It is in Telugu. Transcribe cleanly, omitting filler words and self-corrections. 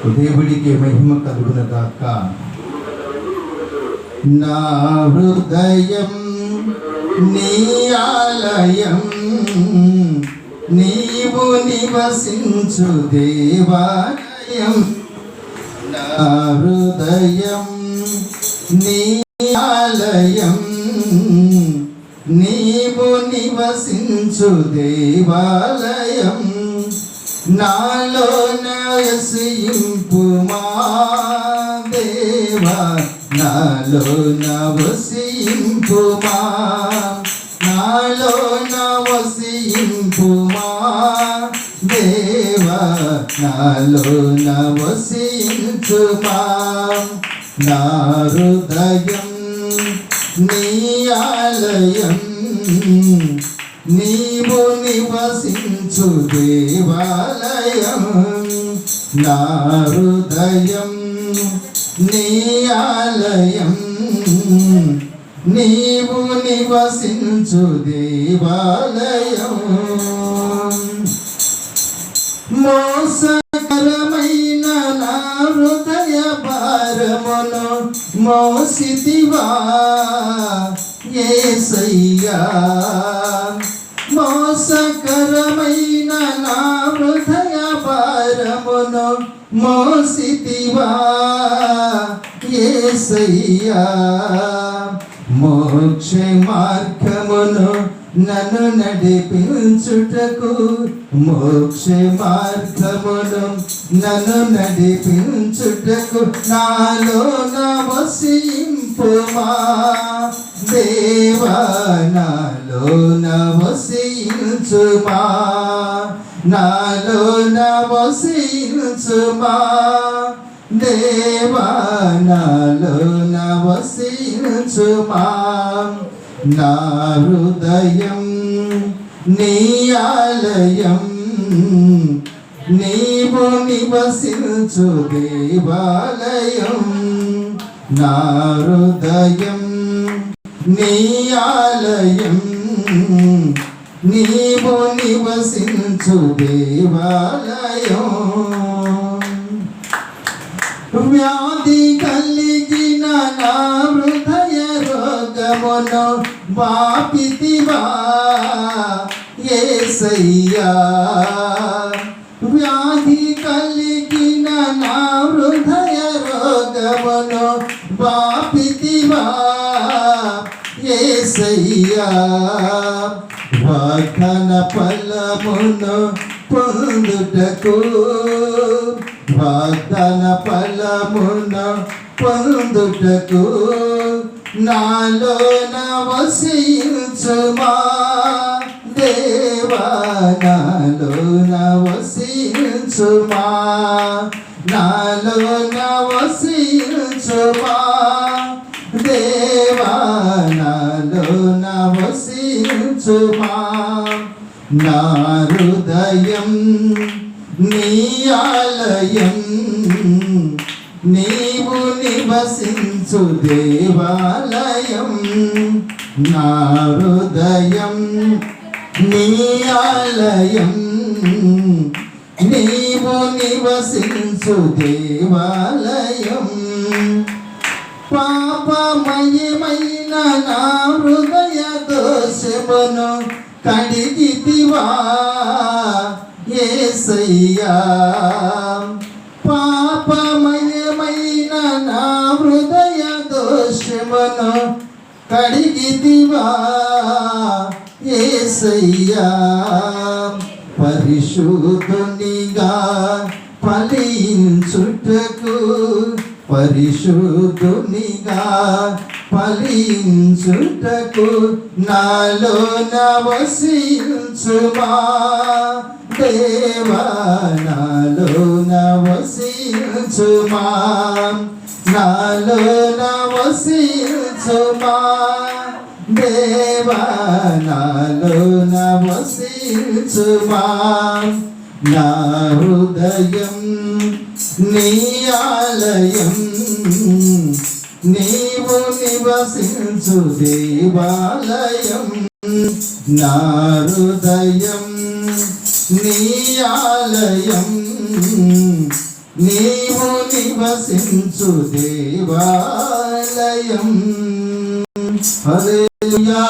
దేవుడికి మహిమ కలుగునగాక. నా హృదయం నీ ఆలయం, నీవు నివసించు దేవాలయం. నా హృదయం నీ ఆలయం, నీవు నివసించు దేవాలయం. నాలో నవసింపుమా దేవా, నాలో నవసింపుమా, నాలో నవసింపుమా దేవా, నాలో నవసించుమా. నా హృదయం నీ ఆలయం, నీవు నివసించు దేవాలయం. నా హృదయం నీ ఆలయం, నీవు నివసించు దేవాలయం. మోసకరమైన నా హృదయ భారమును మోసితివా యేసయ్యా. మోసకరమైన నా హృదయ భారమును మోసితివా యేసయ్యా. మోక్ష మార్గమును నన్ను నడిపించుటకు, మోక్ష మార్గమును నన్ను నడిపించుటకు నాలో నవసింపుమా దేవా, నాలో నవసించుమా, నాలో నవసించుమా దేవా, నాలో నవసించుమా. నా హృదయం నీ ఆలయం, నీవు నివసించు దేవాలయం. నా హృదయం నీ ఆలయం, నీవు నివసించు దేవాలయం. వ్యాధి కలిగిన నా హృదయ రోగమును బాపితివా యేసయ్యా. వ్యాధి కలిగిన నా హృదయ రోగమును బాపితివా యేసయ్యా. వాగ్దాన ఫలమును పొందుటకు, వాగ్దాన ఫలమును పొందుటకు నాలో నవసించుమా దేవా, నాలో నవసించుమా, నాలో నవసించుమా దేవా, నాలో నవసించుమా. నా హృదయం నీ ఆలయం, నీవు నివసించు దేవాలయం. నా హృదయం నీ ఆలయం, నీవు నివసించు దేవాలయం. పాపమయమైన నా హృదయ దోషమును కడిగితివా యేసయ్యా. పాపమయమైన నా హృదయ దోషమును కడిగితివా యేసయ్యా. పరిశుద్ధునిగా ఫలించుటకు, పరిశుద్ధునిగా ఫలించుటకు నాలో నవసించుమా దేవా, నాలో నవసించుమా, నాలో నవసించుమా దేవా, నాలో నవసించుమా. నా హృదయం నీ ఆలయం, నీవు నివసించు దేవాలయం. నా హృదయం నీ ఆలయం, నీవు నివసించు దేవాలయం. హల్లెలూయా.